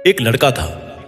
एक लड़का था।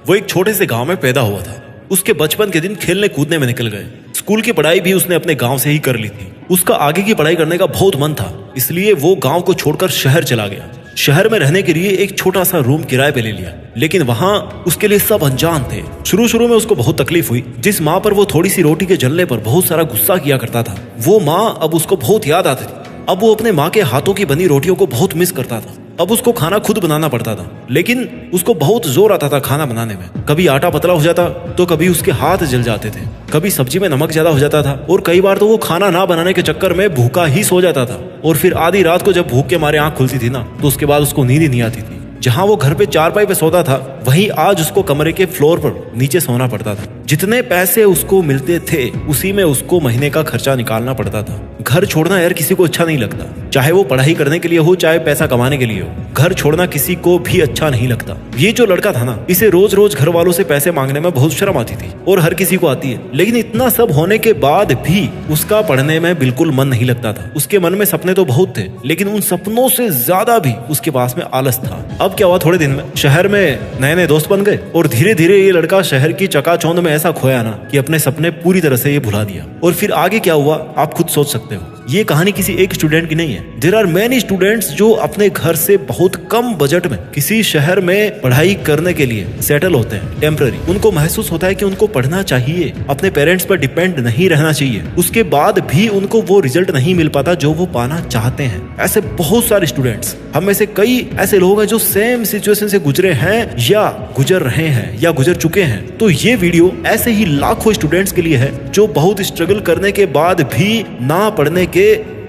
वो एक छोटे से गांव में पैदा हुआ था। उसके बचपन के दिन खेलने कूदने में निकल गए। स्कूल की पढ़ाई भी उसने अपने गांव से ही कर ली थी। उसका आगे की पढ़ाई करने का बहुत मन था, इसलिए वो गांव को छोड़कर शहर चला गया। शहर में रहने के लिए एक छोटा सा रूम किराए पे ले लिया, लेकिन वहाँ उसके लिए सब अनजान थे। शुरू में उसको बहुत तकलीफ हुई। जिस माँ पर वो थोड़ी सी रोटी के जलने पर बहुत सारा गुस्सा किया करता था, वो माँ अब उसको बहुत याद आती थी। अब वो अपने माँ के हाथों की बनी रोटियों को बहुत मिस करता था। अब उसको खाना खुद बनाना पड़ता था, लेकिन उसको बहुत जोर आता था खाना बनाने में। कभी आटा पतला हो जाता तो कभी उसके हाथ जल जाते थे, कभी सब्जी में नमक ज्यादा हो जाता था, और कई बार तो वो खाना ना बनाने के चक्कर में भूखा ही सो जाता था। और फिर आधी रात को जब भूख के मारे आंख खुलती थी ना, तो उसके बाद उसको नींद ही नहीं आती थी। जहाँ वो घर पे चारपाई पे सोता था, वहीं आज उसको कमरे के फ्लोर पर नीचे सोना पड़ता था। जितने पैसे उसको मिलते थे, उसी में उसको महीने का खर्चा निकालना पड़ता था। घर छोड़ना यार किसी को अच्छा नहीं लगता, चाहे वो पढ़ाई करने के लिए हो, चाहे पैसा कमाने के लिए हो। घर छोड़ना किसी को भी अच्छा नहीं लगता। ये जो लड़का था ना, इसे रोज रोज घर वालों से पैसे मांगने में बहुत शर्म आती थी, और हर किसी को आती है। लेकिन इतना सब होने के बाद भी उसका पढ़ने में बिल्कुल मन नहीं लगता था। उसके मन में सपने तो बहुत थे, लेकिन उन सपनों से ज्यादा भी उसके पास में आलस था। अब क्या हुआ, थोड़े दिन में शहर में नए नए दोस्त बन गए, और धीरे धीरे ये लड़का शहर की चकाचौंध में ऐसा खोया ना कि अपने सपने पूरी तरह से ये भुला दिया। और फिर आगे क्या हुआ आप खुद सोच सकते हो। ये कहानी किसी एक स्टूडेंट की नहीं है। देयर आर मेनी स्टूडेंट्स जो अपने घर से बहुत कम बजट में किसी शहर में पढ़ाई करने के लिए सेटल होते हैं टेम्पररी। उनको महसूस होता है कि उनको पढ़ना चाहिए, अपने पेरेंट्स पर डिपेंड नहीं रहना चाहिए। उसके बाद भी उनको वो रिजल्ट नहीं मिल पाता जो वो पाना चाहते हैं। ऐसे बहुत सारे स्टूडेंट्स, हम में से कई ऐसे लोग हैं जो सेम सिचुएशन से गुजरे हैं, या गुजर रहे हैं, या गुजर चुके हैं। तो ये वीडियो ऐसे ही लाखों स्टूडेंट्स के लिए है जो बहुत स्ट्रगल करने के बाद भी ना पढ़ने के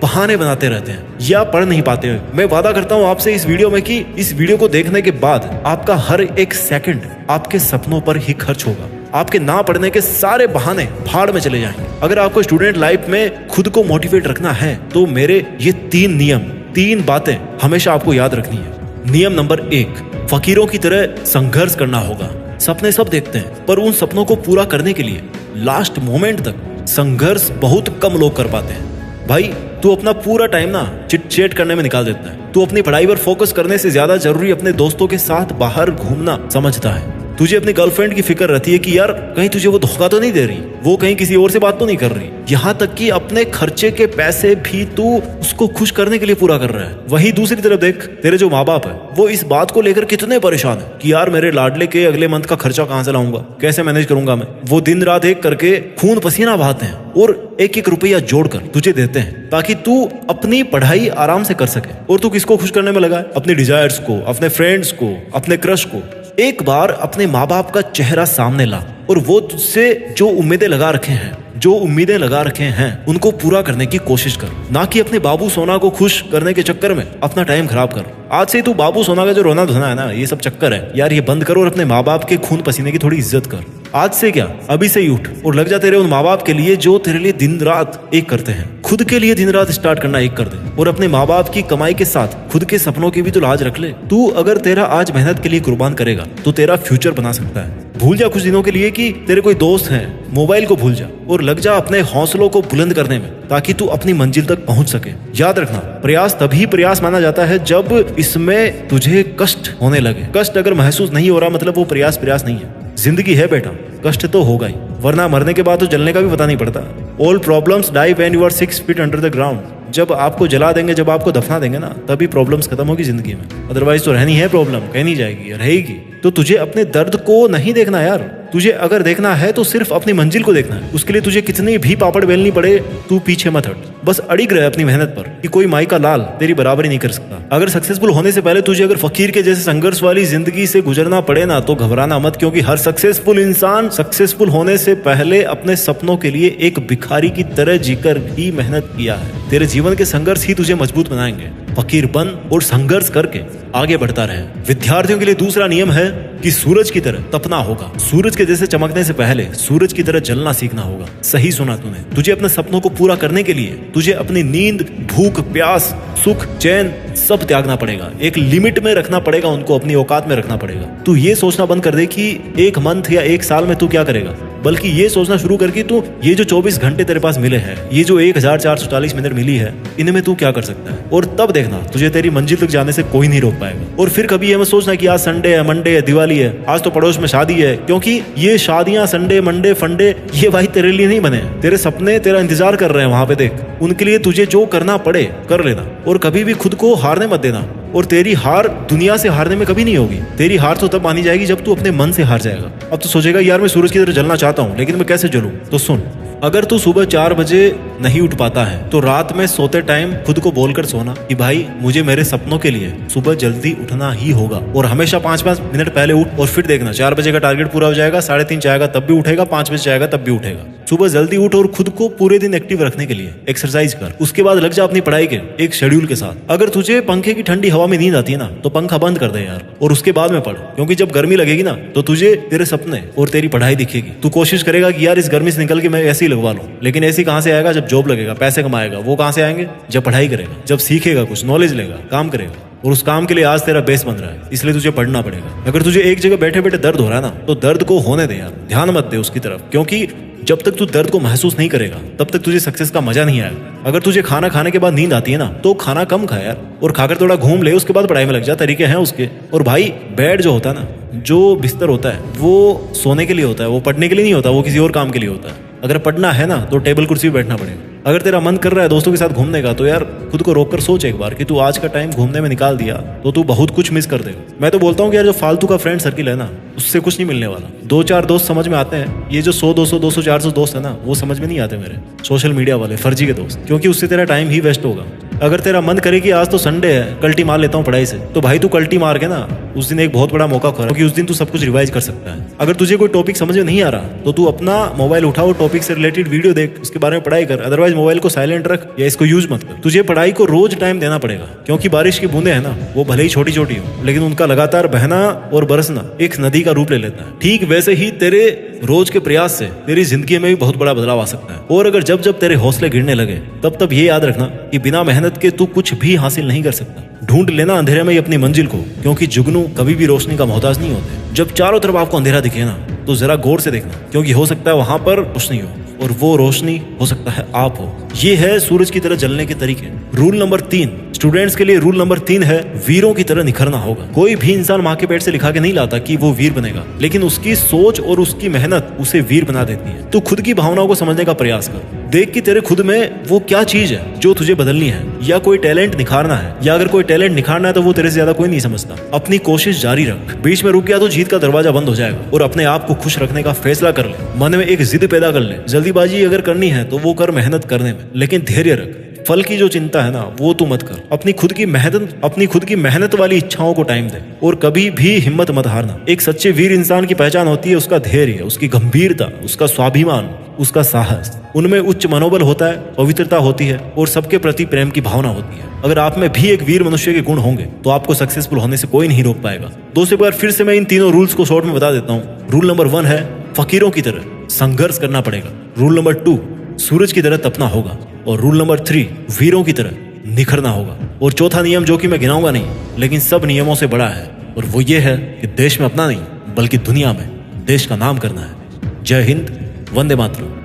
बहाने बनाते रहते हैं या पढ़ नहीं पाते हैं। मैं वादा करता हूँ आपसे इस वीडियो में कि इस वीडियो को देखने के बाद आपका हर एक सेकंड आपके सपनों पर ही खर्च होगा। आपके ना पढ़ने के सारे बहाने भाड़ में चले जाएंगे। अगर आपको स्टूडेंट लाइफ में खुद को मोटिवेट रखना है, तो मेरे ये 3 नियम, 3 बातें हमेशा आपको याद रखनी है। नियम नंबर 1, फकीरों की तरह संघर्ष करना होगा। सपने सब देखते हैं, पर उन सपनों को पूरा करने के लिए लास्ट मोमेंट तक संघर्ष बहुत कम लोग कर पाते हैं। भाई तू अपना पूरा टाइम ना चिट चैट करने में निकाल देता है। तू अपनी पढ़ाई पर फोकस करने से ज्यादा जरूरी अपने दोस्तों के साथ बाहर घूमना समझता है। तुझे अपनी गर्लफ्रेंड की फिक्र रहती है कि यार कहीं तुझे वो धोखा तो नहीं दे रही, वो कहीं किसी और से बात तो नहीं कर रही। यहाँ तक कि अपने खर्चे के पैसे भी तू उसको खुश करने के लिए पूरा कर रहा है। वहीं दूसरी तरफ देख, तेरे जो माँ बाप है वो इस बात को लेकर कितने परेशान है कि यार मेरे लाडले के अगले मंथ का खर्चा कहाँ से लाऊंगा, कैसे मैनेज करूंगा मैं। वो दिन रात एक करके खून पसीना बहाते हैं और एक एक रुपया जोड़कर तुझे देते हैं ताकि तू अपनी पढ़ाई आराम से कर सके। और तू किसको खुश करने में लगा है? अपने डिजायर्स को, अपने फ्रेंड्स को, अपने क्रश को। एक बार अपने माँ बाप का चेहरा सामने ला और वो तुझसे जो उम्मीदें लगा रखे हैं उनको पूरा करने की कोशिश कर, ना कि अपने बाबू सोना को खुश करने के चक्कर में अपना टाइम खराब कर। आज से तू बाबू सोना का जो रोना धोना है ना, ये सब चक्कर है यार, ये बंद कर और अपने माँ बाप के खून पसीने की थोड़ी इज्जत कर। आज से क्या, अभी से ही उठ और लग जा तेरे उन माँ बाप के लिए जो तेरे लिए दिन रात एक करते हैं। खुद के लिए दिन रात स्टार्ट करना एक कर दे, और अपने माँ बाप की कमाई के साथ खुद के सपनों की भी तो लाज रख ले। तू अगर तेरा आज मेहनत के लिए कुर्बान करेगा तो तेरा फ्यूचर बना सकता है। भूल जा कुछ दिनों के लिए कि तेरे कोई दोस्त हैं, मोबाइल को भूल जा और लग जा अपने हौसलों को बुलंद करने में, ताकि तू अपनी मंजिल तक पहुंच सके। याद रखना, प्रयास तभी प्रयास माना जाता है जब इसमें तुझे कष्ट होने लगे। कष्ट अगर महसूस नहीं हो रहा मतलब वो प्रयास नहीं है। जिंदगी है बेटा, कष्ट तो होगा ही, वरना मरने के बाद तो जलने का भी पता नहीं पड़ता। All problems die when you are 6 feet under the ground. जब आपको जला देंगे, जब आपको दफना देंगे ना, तभी प्रॉब्लम्स खत्म होगी जिंदगी में। अदरवाइज तो रहनी है प्रॉब्लम, कहीं नहीं जाएगी, रहेगी। तो तुझे अपने दर्द को नहीं देखना यार, तुझे अगर देखना है तो सिर्फ अपनी मंजिल को देखना है। उसके लिए तुझे कितनी भी पापड़ बेलनी पड़े, तू पीछे मत हट, बस अड़िग रहे अपनी मेहनत पर कि कोई माई का लाल तेरी बराबरी नहीं कर सकता। अगर सक्सेसफुल होने से पहले तुझे अगर फकीर के जैसे संघर्ष वाली जिंदगी से गुजरना पड़े ना, तो घबराना मत, क्योंकि हर सक्सेसफुल इंसान सक्सेसफुल होने से पहले अपने सपनों के लिए एक भिखारी की तरह जीकर भी मेहनत किया है। तेरे जीवन के संघर्ष ही तुझे मजबूत बनाएंगे। फकीर बन और संघर्ष करके आगे बढ़ता रहे। विद्यार्थियों के लिए दूसरा नियम है कि सूरज की तरह तपना होगा। सूरज के जैसे चमकने से पहले सूरज की तरह जलना सीखना होगा। सही सुना तूने। तुझे अपने सपनों को पूरा करने के लिए तुझे अपनी नींद, भूख, प्यास, सुख, चैन सब त्यागना पड़ेगा। एक लिमिट में रखना पड़ेगा उनको, अपनी औकात में रखना पड़ेगा। तू ये सोचना बंद कर दे कि 1 मंथ या 1 साल में तू क्या करेगा। बल्कि ये सोचना शुरू कर कि तू ये जो 24 घंटे तेरे पास मिले हैं, ये जो 1440 मिनट मिली है, इनमें तू क्या कर सकता है। और तब देखना तुझे तेरी मंजिल तक जाने से कोई नहीं रोक पाएगा। और फिर कभी ये मत सोचना कि आज संडे है, मंडे है, दिवाली है, आज तो पड़ोस में शादी है, क्योंकि ये शादियां, संडे, मंडे, फंडे, ये भाई तेरे लिए नहीं बने। तेरे सपने तेरा इंतजार कर रहे हैं वहां पे, देख। उनके लिए तुझे जो करना पड़े कर लेना, और कभी भी खुद को हारने मत देना। और तेरी हार दुनिया से हारने में कभी नहीं होगी। तेरी हार तो तब मानी जाएगी जब तू अपने मन से हार जाएगा। अब तो सोचेगा यार मैं सूरज की तरह जलना चाहता हूँ, लेकिन मैं कैसे जलूं? तो सुन, अगर तू सुबह 4 बजे नहीं उठ पाता है तो रात में सोते टाइम खुद को बोलकर सोना कि भाई मुझे मेरे सपनों के लिए सुबह जल्दी उठना ही होगा। और हमेशा 5-5 मिनट पहले उठ। और फिर देखना 4 बजे का टारगेट पूरा हो जाएगा, 3:30 जाएगा तब भी उठेगा, 5 बजे जाएगा तब भी उठेगा। सुबह जल्दी उठ और खुद को पूरे दिन एक्टिव रखने के लिए एक्सरसाइज कर। उसके बाद लग जा अपनी पढ़ाई के एक शेड्यूल के साथ। अगर तुझे पंखे की ठंडी हवा में नींद आती है ना तो पंखा बंद कर दे यार, और उसके बाद में पढ़। क्योंकि जब गर्मी लगेगी ना तो तुझे तेरे सपने और तेरी पढ़ाई दिखेगी। तू कोशिश करेगा कि यार इस गर्मी से निकल के मैं ऐसे ही लगवा लूं, लेकिन ऐसी कहां से आएगा? जब जॉब लगेगा, पैसे कमाएगा, वो कहां से आएंगे? जब पढ़ाई करेगा, जब सीखेगा, कुछ नॉलेज लेगा, काम करेगा। और उस काम के लिए आज तेरा बेस बन रहा है, इसलिए तुझे पढ़ना पड़ेगा। अगर तुझे एक जगह बैठे बैठे दर्द हो रहा है ना तो दर्द को होने दे यार, ध्यान मत दे उसकी तरफ। क्योंकि जब तक तू दर्द को महसूस नहीं करेगा तब तक तुझे सक्सेस का मजा नहीं आएगा। अगर तुझे खाना खाने के बाद नींद आती है ना तो खाना कम खा यार, और खाकर थोड़ा घूम ले, उसके बाद पढ़ाई में लग जा। तरीके हैं उसके। और भाई बेड जो होता है ना, जो बिस्तर होता है, वो सोने के लिए होता है, वो पढ़ने के लिए नहीं होता, वो किसी और काम के लिए होता है। अगर पढ़ना है ना तो टेबल कुर्सी पे बैठना पड़ेगा। अगर तेरा मन कर रहा है दोस्तों के साथ घूमने का तो यार खुद को रोक कर सोच एक बार कि तू आज का टाइम घूमने में निकाल दिया तो तू बहुत कुछ मिस कर देगा। मैं तो बोलता हूँ कि यार जो फालतू का फ्रेंड सर्किल है ना उससे कुछ नहीं मिलने वाला। 2-4 दोस्त समझ में आते हैं, ये जो 100-200 200-400 दोस्त है ना वो समझ में नहीं आते मेरे सोशल मीडिया वाले फर्जी के दोस्त, क्योंकि उससे तेरा टाइम ही वेस्ट होगा। अगर तेरा मन करे कि आज तो संडे है, कल्टी मार लेता हूँ पढ़ाई से, तो भाई तू कल्टी मार के ना उस दिन एक बहुत बड़ा मौका खो रहा है, क्योंकि उस दिन तू सब कुछ रिवाइज कर सकता है। अगर तुझे कोई टॉपिक समझ में नहीं आ रहा तो तू अपना मोबाइल उठाओ, टॉपिक से रिलेटेड वीडियो देख, उसके बारे में पढ़ाई कर। अदरवाइज मोबाइल को साइलेंट रख या इसको यूज मत कर। तुझे पढ़ाई को रोज टाइम देना पड़ेगा, क्योंकि बारिश की बूंदे है ना वो भले ही छोटी छोटी हो लेकिन उनका लगातार बहना और बरसना एक नदी का रूप ले लेता है। ठीक वैसे ही तेरे रोज के प्रयास से तेरी जिंदगी में भी बहुत बड़ा बदलाव आ सकता है। और अगर जब जब तेरे हौसले गिरने लगे तब तब ये याद रखना कि बिना मेहनत के तू कुछ भी हासिल नहीं कर सकता। ढूंढ लेना अंधेरे में ही अपनी मंजिल को, क्योंकि जुगनू कभी भी रोशनी का मोहताज नहीं होते। जब चारों तरफ आपको अंधेरा दिखे ना तो जरा गौर से देखना, क्योंकि हो सकता है वहां पर रोशनी हो, और वो रोशनी हो सकता है आप हो। ये है सूरज की तरह जलने के तरीके। रूल नंबर 3 स्टूडेंट्स के लिए रूल नंबर 3 है वीरों की तरह निखरना होगा। कोई भी इंसान माँ के पेट से लिखा के नहीं लाता कि वो वीर बनेगा, लेकिन उसकी सोच और उसकी मेहनत उसे वीर बना देती है। तो खुद की भावनाओं को समझने का प्रयास कर। देख कि तेरे खुद में वो क्या चीज है जो तुझे बदलनी है, या कोई टैलेंट निखारना है, या अगर कोई टैलेंट निखारना है तो वो तेरे से ज्यादा कोई नहीं समझता। अपनी कोशिश जारी रख। बीच में रुक गया तो जीत का दरवाजा बंद हो जाएगा। और अपने आप को खुश रखने का फैसला कर ले। मन में एक जिद पैदा कर ले। जल्दीबाजी अगर करनी है तो वो कर मेहनत करने में, लेकिन धैर्य रख। फल की जो चिंता है ना वो तू मत कर। अपनी खुद की मेहनत वाली इच्छाओं को टाइम दे, और कभी भी हिम्मत मत हारना। एक सच्चे वीर इंसान की पहचान होती है उसका धैर्य, उसकी गंभीरता, उसका स्वाभिमान, उसका साहस। उनमें उच्च मनोबल होता है, पवित्रता होती है, और सबके प्रति प्रेम की भावना होती है। अगर आप में भी एक वीर मनुष्य के गुण होंगे तो आपको सक्सेसफुल होने से कोई नहीं रोक पाएगा। दोस्तों एक बार फिर से मैं इन तीनों रूल्स को शॉर्ट में बता देता हूँ। रूल नंबर 1 है फकीरों की तरह संघर्ष करना पड़ेगा। रूल नंबर 2 सूरज की तरह तपना होगा। और रूल नंबर 3 वीरों की तरह निखरना होगा। और चौथा नियम जो कि मैं गिनाऊंगा नहीं लेकिन सब नियमों से बड़ा है, और वो ये है कि देश में अपना नहीं बल्कि दुनिया में देश का नाम करना है। जय हिंद, वंदे मातरम।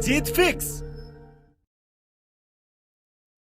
जीत फिक्स।